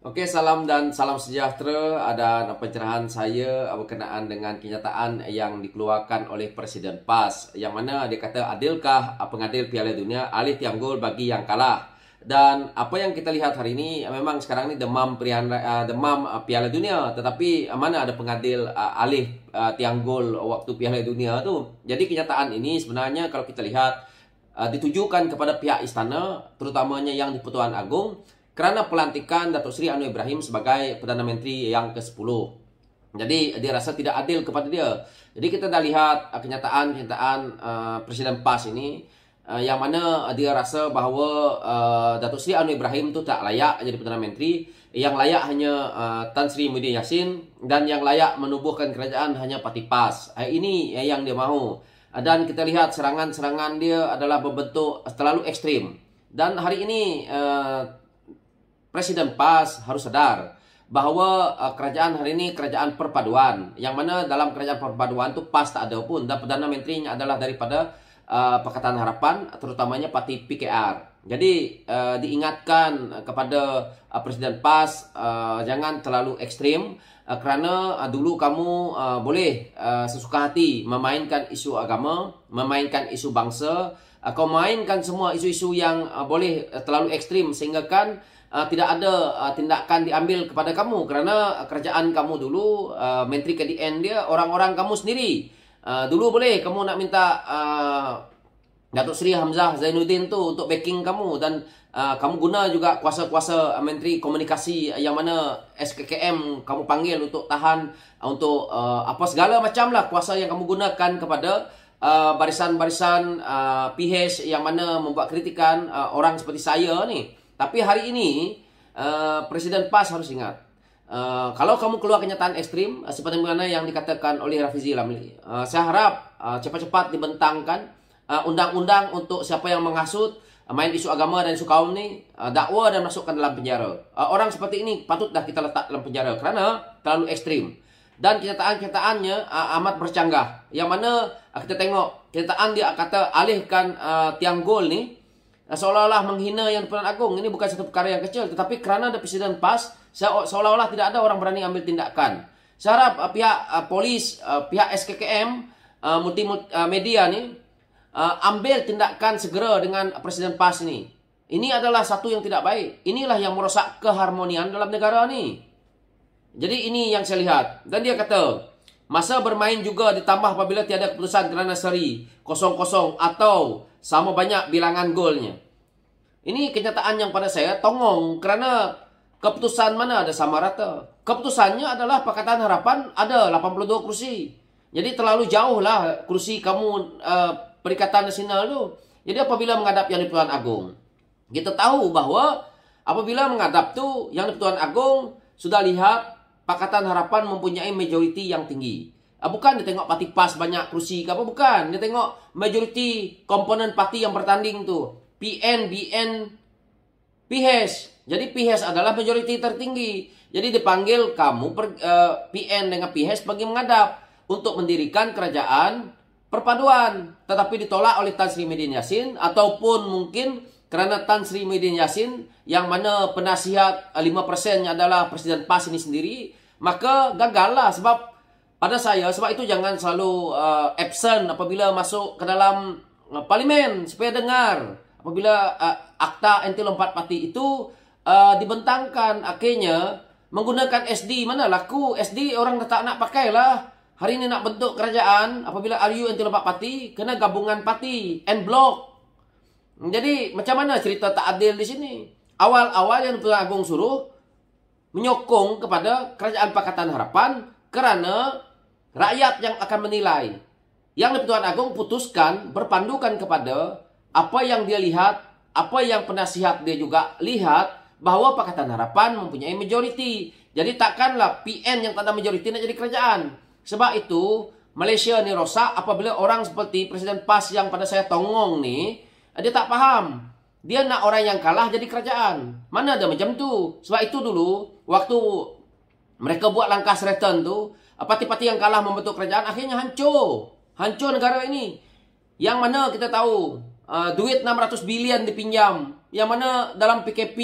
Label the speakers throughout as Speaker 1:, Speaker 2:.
Speaker 1: Oke, salam dan salam sejahtera. Ada pencerahan saya berkenaan dengan kenyataan yang dikeluarkan oleh Presiden PAS, yang mana dia kata, adilkah pengadil Piala Dunia alih tiang gol bagi yang kalah. Dan apa yang kita lihat hari ini, memang sekarang ini demam Piala Dunia, tetapi mana ada pengadil alih tiang gol waktu Piala Dunia tu. Jadi kenyataan ini sebenarnya kalau kita lihat ditujukan kepada pihak istana, terutamanya yang di Pertuan Agong, kerana pelantikan Datuk Seri Anwar Ibrahim sebagai Perdana Menteri yang ke-10. Jadi dia rasa tidak adil kepada dia. Jadi kita dah lihat kenyataan Presiden PAS ini, yang mana dia rasa bahawa Datuk Seri Anwar Ibrahim tu tak layak jadi Perdana Menteri. Yang layak hanya Tan Sri Muhyiddin Yassin, dan yang layak menubuhkan kerajaan hanya Parti PAS. Ini yang dia mahu. Dan kita lihat serangan-serangan dia adalah berbentuk terlalu ekstrim. Dan hari ini Presiden PAS harus sadar bahawa kerajaan hari ini kerajaan perpaduan, yang mana dalam kerajaan perpaduan tu PAS tak ada pun, dan Perdana Menterinya adalah daripada Pakatan Harapan, terutamanya parti PKR. Jadi diingatkan kepada Presiden PAS jangan terlalu ekstrim, kerana dulu kamu boleh sesuka hati memainkan isu agama, memainkan isu bangsa, kau mainkan semua isu-isu yang boleh terlalu ekstrim, sehingga kan tidak ada tindakan diambil kepada kamu, kerana kerajaan kamu dulu, Menteri KDN dia orang-orang kamu sendiri. Dulu boleh kamu nak minta Datuk Seri Hamzah Zainuddin tu untuk backing kamu, dan kamu guna juga kuasa-kuasa Menteri Komunikasi, yang mana SKKM kamu panggil untuk tahan, untuk apa segala macam lah kuasa yang kamu gunakan kepada barisan-barisan PH yang mana membuat kritikan orang seperti saya ni. Tapi hari ini Presiden PAS harus ingat, kalau kamu keluar kenyataan ekstrim seperti mana yang dikatakan oleh Rafizi Lamli, saya harap cepat-cepat dibentangkan undang-undang untuk siapa yang menghasut main isu agama dan isu kaum ni, dakwa dan masukkan dalam penjara. Orang seperti ini patutlah kita letak dalam penjara kerana terlalu ekstrim. Dan kenyataan-kenyataannya amat bercanggah, yang mana kita tengok kenyataan dia kata alihkan tiang gol ni, seolah-olah menghina Yang di-Pertuan Agong. Ini bukan satu perkara yang kecil, tetapi kerana ada Presiden PAS, seolah-olah tidak ada orang berani ambil tindakan. Saya harap pihak polis, pihak SKKM, multimedia ni ambil tindakan segera dengan Presiden PAS ni. Ini adalah satu yang tidak baik. Inilah yang merosak keharmonian dalam negara ni. Jadi ini yang saya lihat. Dan dia kata, masa bermain juga ditambah apabila tiada keputusan kerana seri 0-0 atau sama banyak bilangan golnya. Ini kenyataan yang pada saya tongong, kerana keputusan mana ada sama rata. Keputusannya adalah Pakatan Harapan ada 82 kursi. Jadi terlalu jauh lah kursi kamu Perikatan Nasional tu. Jadi apabila menghadap Yang di-Pertuan Agong, kita tahu bahawa apabila menghadap tu Yang di-Pertuan Agong, sudah lihat Pakatan Harapan mempunyai majoriti yang tinggi. Bukan dia tengok parti PAS banyak kursi ke apa, bukan. Dia tengok majoriti komponen parti yang bertanding tu, PN, BN, PH. Jadi PH adalah majoriti tertinggi. Jadi dipanggil kamu PN dengan PH bagi menghadap untuk mendirikan kerajaan perpaduan. Tetapi ditolak oleh Tan Sri Muhyiddin Yassin, ataupun mungkin kerana Tan Sri Muhyiddin Yassin, yang mana penasihat 5%-nya adalah Presiden PAS ini sendiri, maka gagal lah. Sebab pada saya, sebab itu jangan selalu absent apabila masuk ke dalam parlimen, supaya dengar apabila akta anti lompat parti itu dibentangkan. Akhirnya menggunakan SD, mana laku SD orang tak nak pakai lah. Hari ini nak bentuk kerajaan, apabila RU anti lompat parti, kena gabungan parti en block. Jadi macam mana cerita tak adil di sini? Awal-awal Yang di-Pertuan Agong suruh menyokong kepada kerajaan Pakatan Harapan, kerana rakyat yang akan menilai. Yang di-Pertuan Agong putuskan berpandukan kepada apa yang dia lihat, apa yang penasihat dia juga lihat, bahawa Pakatan Harapan mempunyai majoriti. Jadi takkanlah PN yang tak ada majoriti nak jadi kerajaan. Sebab itu Malaysia ni rosak apabila orang seperti Presiden PAS yang pada saya tongong ni, dia tak faham. Dia nak orang yang kalah jadi kerajaan. Mana ada macam tu. Sebab itu dulu, waktu mereka buat langkah Sheraton tu, parti-parti yang kalah membentuk kerajaan, akhirnya hancur. Hancur negara ini. Yang mana kita tahu, duit 600 bilion dipinjam. Yang mana dalam PKP,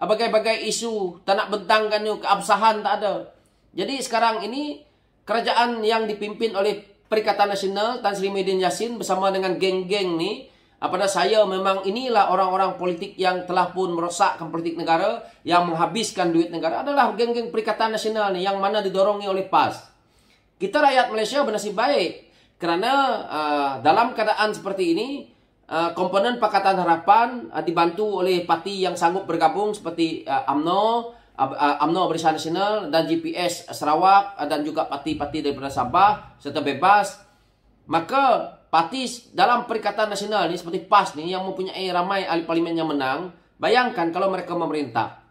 Speaker 1: bagai-bagai isu, tak nak bentangkan keabsahan tak ada. Jadi sekarang ini kerajaan yang dipimpin oleh Perikatan Nasional Tan Sri Muhyiddin Yassin bersama dengan geng-geng ni, pada saya memang inilah orang-orang politik yang telah pun merosakkan politik negara, yang menghabiskan duit negara adalah geng-geng Perikatan Nasional ni yang mana didorongnya oleh PAS. Kita rakyat Malaysia bernasib baik kerana dalam keadaan seperti ini komponen Pakatan Harapan dibantu oleh parti yang sanggup bergabung seperti UMNO Barisan Nasional dan GPS Sarawak dan juga parti-parti daripada Sabah serta Bebas. Maka parti dalam Perikatan Nasional ni seperti PAS ni yang mempunyai ramai ahli parlimen yang menang. Bayangkan kalau mereka memerintah,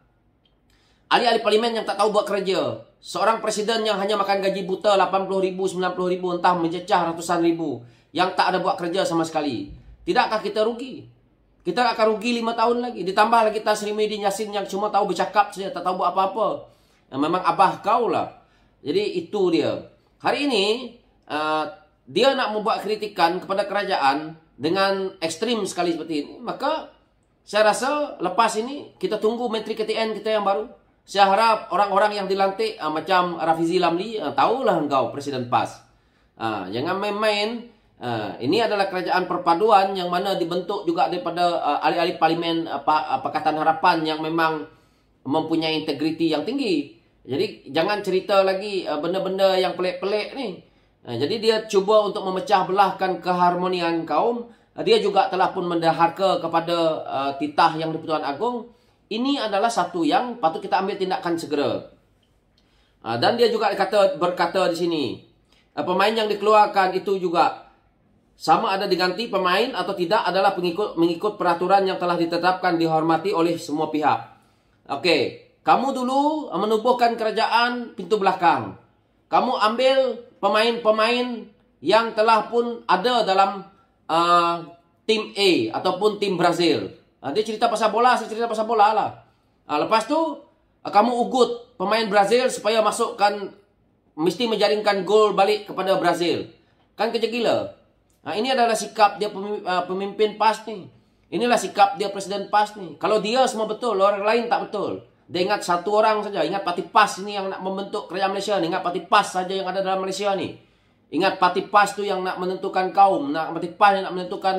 Speaker 1: ahli-ahli parlimen yang tak tahu buat kerja, seorang presiden yang hanya makan gaji buta 80,000, 90,000, entah mencecah ratusan ribu, yang tak ada buat kerja sama sekali. Tidakkah kita rugi? Kita akan rugi 5 tahun lagi. Ditambah lagi Tan Sri Muhyiddin Yassin yang cuma tahu bercakap saja, tak tahu buat apa-apa. Memang abah kau lah. Jadi itu dia. Hari ini dia nak membuat kritikan kepada kerajaan dengan ekstrim sekali seperti ini. Maka saya rasa lepas ini kita tunggu Menteri KTN kita yang baru. Saya harap orang-orang yang dilantik macam Rafizi Lamli, tahulah engkau Presiden PAS. Jangan main-main. Ini adalah kerajaan perpaduan yang mana dibentuk juga daripada ahli-ahli parlimen Pakatan Harapan yang memang mempunyai integriti yang tinggi. Jadi jangan cerita lagi benda-benda yang pelik-pelik ni. Jadi dia cuba untuk memecah belahkan keharmonian kaum. Dia juga telah pun mendaharka kepada titah yang di-Pertuan Agong. Ini adalah satu yang patut kita ambil tindakan segera. Dan dia juga berkata di sini, pemain yang dikeluarkan itu juga sama ada diganti pemain atau tidak adalah mengikut peraturan yang telah ditetapkan dihormati oleh semua pihak. Okey, kamu dulu menubuhkan kerajaan pintu belakang. Kamu ambil pemain-pemain yang telah pun ada dalam tim A ataupun tim Brazil. Dia cerita pasal bola, saya cerita pasal bola lah. Lepas tu, kamu ugut pemain Brazil supaya masukkan, mesti menjaringkan gol balik kepada Brazil. Kan kerja gila. Ini adalah sikap dia pemimpin PAS ni. Inilah sikap dia Presiden PAS ni. Kalau dia semua betul, orang lain tak betul. Dia ingat satu orang saja. Ingat parti PAS ni yang nak membentuk kerajaan Malaysia ni. Ingat parti PAS saja yang ada dalam Malaysia ni. Ingat parti PAS tu yang nak menentukan kaum. Parti PAS yang nak menentukan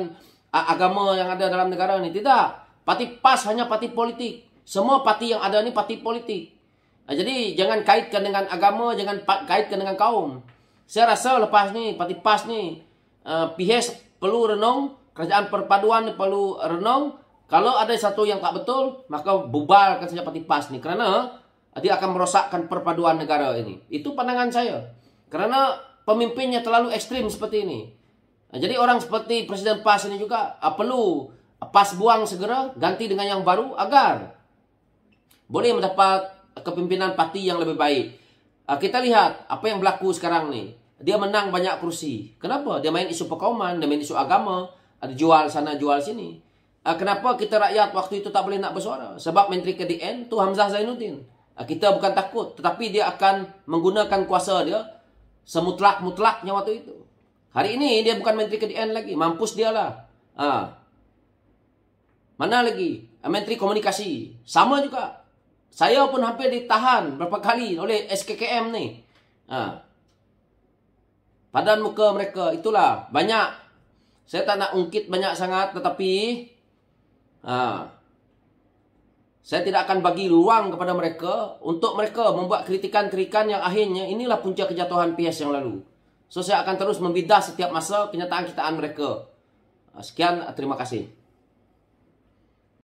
Speaker 1: agama yang ada dalam negara ni. Tidak. Parti PAS hanya parti politik. Semua parti yang ada ni parti politik. Jadi jangan kaitkan dengan agama, jangan kaitkan dengan kaum. Saya rasa lepas ni parti PAS ni, PH perlu renung, kerajaan perpaduan perlu renung. Kalau ada satu yang tak betul, maka bubarkan saja parti PAS ni. Kerana dia akan merosakkan perpaduan negara ini. Itu pandangan saya. Kerana pemimpinnya terlalu ekstrim seperti ini. Jadi orang seperti Presiden PAS ini juga perlu PAS buang segera, ganti dengan yang baru agar boleh mendapat kepimpinan parti yang lebih baik. Kita lihat apa yang berlaku sekarang ni. Dia menang banyak kursi. Kenapa? Dia main isu perkauman, dia main isu agama, ada jual sana, jual sini. Kenapa kita rakyat waktu itu tak boleh nak bersuara? Sebab Menteri KDN tu Hamzah Zainuddin. Kita bukan takut, tetapi dia akan menggunakan kuasa dia semutlak-mutlaknya waktu itu. Hari ini dia bukan Menteri KDN lagi, mampus dia lah. Mana lagi? Menteri Komunikasi. Sama juga. Saya pun hampir ditahan berapa kali oleh SKKM ni. Padan muka mereka, itulah banyak. Saya tak nak ungkit banyak sangat, tetapi saya tidak akan bagi ruang kepada mereka untuk mereka membuat kritikan-kritikan yang akhirnya inilah punca kejatuhan PS yang lalu. So saya akan terus membidas setiap masa kenyataan-kenyataan mereka. Sekian, terima kasih.